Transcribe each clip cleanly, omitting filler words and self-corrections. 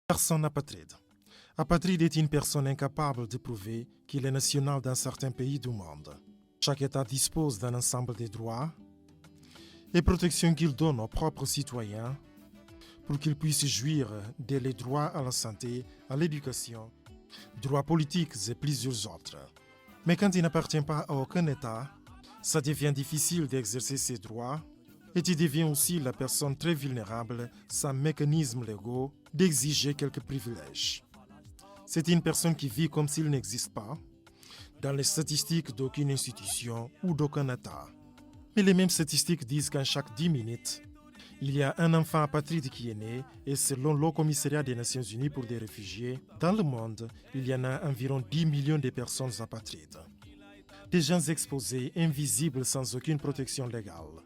Personne apatride. Apatride est une personne incapable de prouver qu'il est national d'un certain pays du monde. Chaque État dispose d'un ensemble de droits et protections qu'il donne aux propres citoyens pour qu'ils puissent jouir des droits à la santé, à l'éducation, droits politiques et plusieurs autres. Mais quand il n'appartient pas à aucun État, ça devient difficile d'exercer ses droits et tu deviens aussi la personne très vulnérable sans mécanismes légaux d'exiger quelques privilèges. C'est une personne qui vit comme s'il n'existe pas dans les statistiques d'aucune institution ou d'aucun État. Mais les mêmes statistiques disent qu'en chaque 10 minutes, il y a un enfant apatride qui est né et selon le Commissariat des Nations Unies pour des réfugiés, dans le monde, il y en a environ 10 millions de personnes apatrides. Des gens exposés, invisibles, sans aucune protection légale.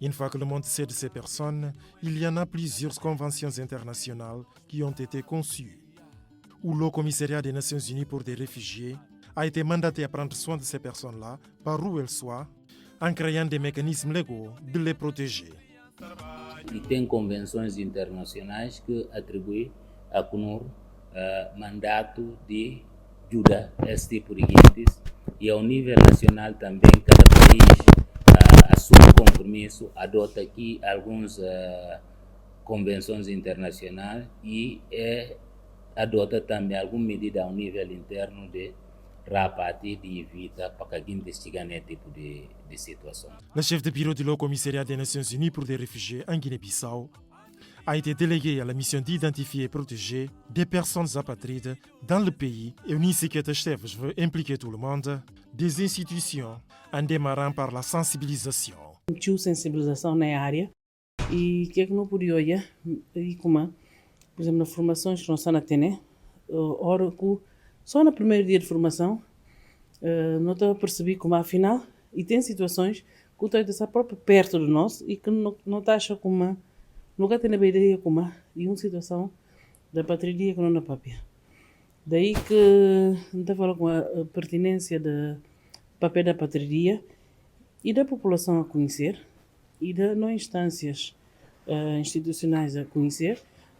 Une fois que le monde sait de ces personnes, il y en a plusieurs conventions internationales qui ont été conçues, où le Commissariat des Nations Unies pour des réfugiés a été mandaté à prendre soin de ces personnes-là, par où elles soient, en créant des mécanismes légaux de les protéger. E tem convenções internacionais que atribuem a CNUR mandato de ajudar esse tipo de gente e ao nível nacional também cada país assume compromisso, adota aqui algumas convenções internacionais e adota também alguma medida ao nível interno de rapatrier de evita para que investigar esse tipo de situação. Le chef de bureau du Haut Commissariat des Nations Unies pour des réfugiés en Guinée-Bissau a été délégué à la mission d'identifier et protéger des personnes apatrides dans le pays et une initiative je veux impliquer tout le monde, des institutions, en démarrant par la sensibilisation. Tinha sensibilização na área e que é que não podia olhar e como, por exemplo, nas formações que nós estamos a ter, né? Ora, só no primeiro dia de formação, não estava a perceber como afinal, e tem situações que o trabalho está próprio perto de nós e que não está achando como, nunca tem a ideia como, e uma situação da patria que não é papel. Daí que não está falando com a pertinência do papel da patria e da população a conhecer e das não instâncias institucionais a conhecer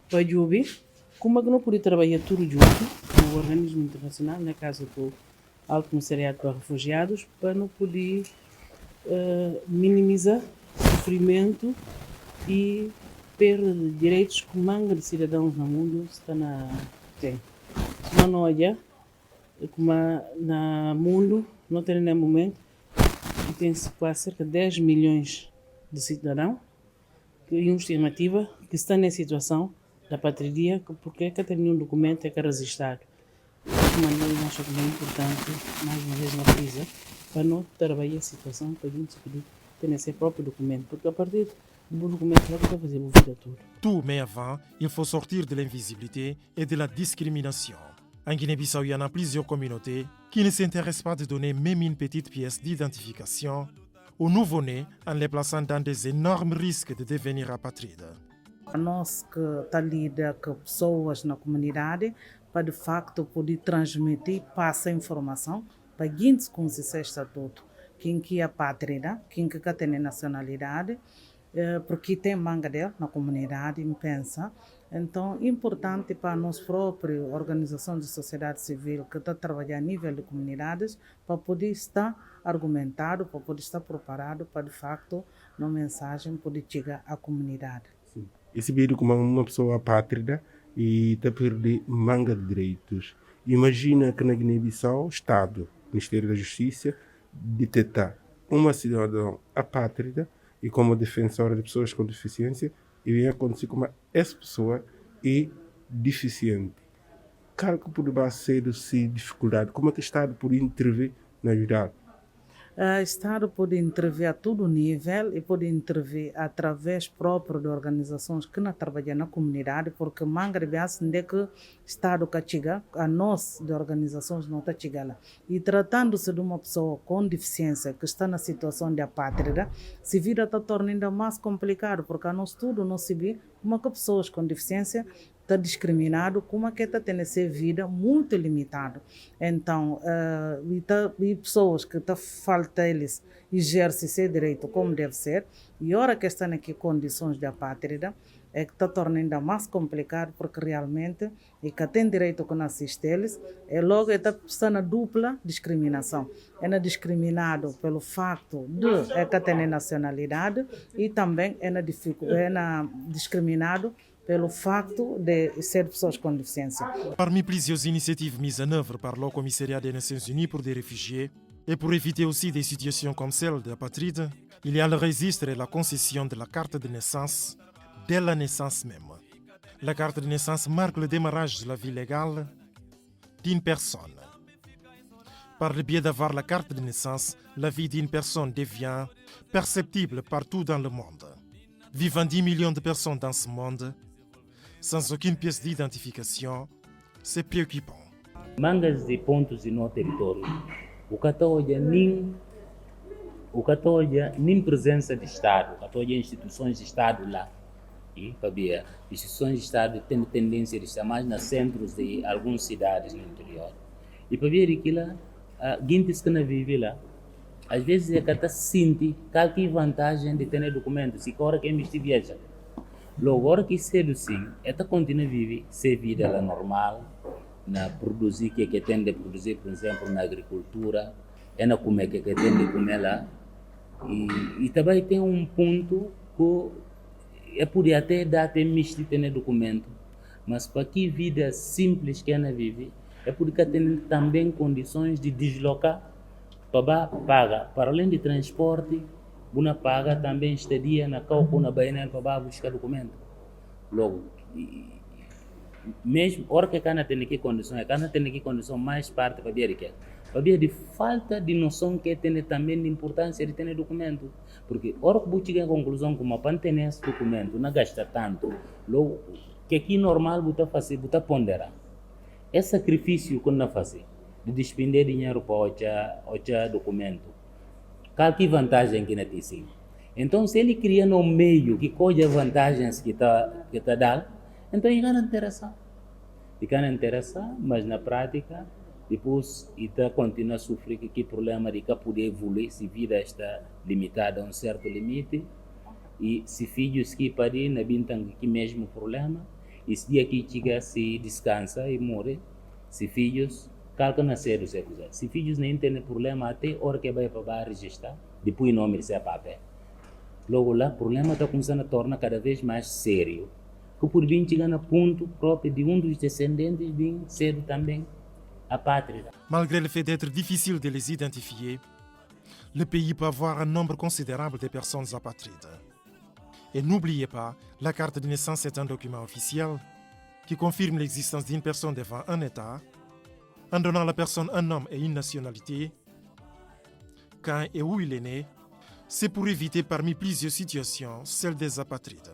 para ouvir como é que não pode trabalhar tudo junto com o organismo internacional, no caso do Alto Comissariado para Refugiados, para não poder minimizar sofrimento e perda de direitos que manga de cidadãos no mundo está tem. Se não olha, como no mundo, não tem nenhum momento, e tem quase cerca de 10 milhões de cidadãos, e uma estimativa que estão nessa situação da patria, porque que tem nenhum documento que é registrado. Mas acho que é importante, mais uma vez, na crise, para não trabalhar a situação, para a gente poder ter esse próprio documento, porque a partir do documento, ela vai fazer a vida toda. Tout, mais avant, il faut sortir de l'invisibilité et de la discrimination. En Guinée-Bissau, il y en a plusieurs communautés qui ne s'intéressent pas de donner même une petite pièce d'identification aux nouveau-nés en les plaçant dans des énormes risques de devenir apatrides. Nós que está lida com pessoas na comunidade para de facto poder transmitir, passar informação para quem se conhece estatuto, quem que é pátria, quem que tem nacionalidade, porque tem manga dele na comunidade, pensa. Então, é importante para nós próprios, organização de sociedade civil, que está trabalhando a nível de comunidades, para poder estar argumentado, para poder estar preparado para, de facto, uma mensagem poder chegar à comunidade. Sim. Esse vídeo como uma pessoa apátrida e está a perder manga de direitos. Imagina que na Guiné-Bissau, o Estado, Ministério da Justiça, detectar uma cidadã apátrida e como defensora de pessoas com deficiência, e vem acontecer como essa pessoa é deficiente. Claro que pode ser dificuldade. Como é que o Estado pode intervir na ajudar? O Estado pode intervir a todo nível e pode intervir através próprio de organizações que não trabalham na comunidade, porque manga de é que o Estado que chega, a nós de organizações não está chegando. E tratando-se de uma pessoa com deficiência que está na situação de apátrida, se vira está tornando ainda mais complicado, porque a nós tudo não se vê como que pessoas com deficiência está discriminado, como é que está tendo essa vida muito limitada. Então, e pessoas que está falta eles exercer esse direito como deve ser, e ora que estão aqui condições de apátrida, é que está tornando ainda mais complicado, porque realmente, e que tem direito que não assiste eles, logo está na dupla discriminação. É discriminado pelo facto de que tem nacionalidade e também é discriminado pelo facto de ser pessoas com deficiência. Parmi plusieurs initiatives mises en œuvre par le Commissariat des Nations Unies pour des réfugiés, et pour éviter aussi des situations comme celle de l'apatride, il y a le registre et la concession de la carte de naissance dès la naissance même. La carte de naissance marque le démarrage de la vie légale d'une personne. Par le biais d'avoir la carte de naissance, la vie d'une personne devient perceptible partout dans le monde. Vivant 10 millions de personnes dans ce monde, sans aucune pièce d'identification, c'est préoccupant. Mangas de pontos de no território, o Catoja nem presença de Estado, o Catoja instituições de Estado lá. E, Fabia, instituições de Estado têm tendência de estar mais nos centros de algumas cidades no interior. E, Fabia, aquilo, gente que não vive lá, às vezes é que está sente qualquer vantagem de ter documentos, se agora que me viaja. Logo, agora que cedo sim, ela continua a viver sua vida lá normal, na produzir que tem de produzir, por exemplo, na agricultura, é na comer que tem de comer lá. E também tem ponto que podia até dar até misto de ter documento, mas para que vida simples que ela vive, porque tem também condições de deslocar para pagar, para além de transporte, uma paga também estadia na calco na Bainel para buscar documento. Logo, mesmo hora que cana tem que condição mais parte para ver que havia de falta de noção que tem também de importância de ter documento, porque hora que você chega à conclusão que uma pan tem esse documento não gasta tanto, logo que aqui normal você fazer, você ponderar é sacrifício que não fazer de despender dinheiro para o documento, qualquer vantagem que não tem sim. Então se ele cria no meio que colhe vantagens que tá dá, então ele não interessa, mas na prática depois ele continua a sofrer que problema de que poder evoluir se a vida está limitada a certo limite, e se filhos que parem na bintang que mesmo problema, e se dia que chega se descansa e morre, se filhos calca nascer se filhos nem tem problema até hora que vai para registrar, depois não merece papel. Logo lá o problema está começando a tornar cada vez mais sério, que por vir chegar no ponto próprio de dos descendentes vir ser também apátrida. Malgré le fait d'être difficile de les identifier, le pays peut avoir un nombre considérable de personnes apatrides. Et n'oubliez pas, la carte de naissance est un document officiel qui confirme l'existence d'une personne devant un État, en donnant à la personne un nom et une nationalité, quand et où il est né. C'est pour éviter parmi plusieurs situations celle des apatrides.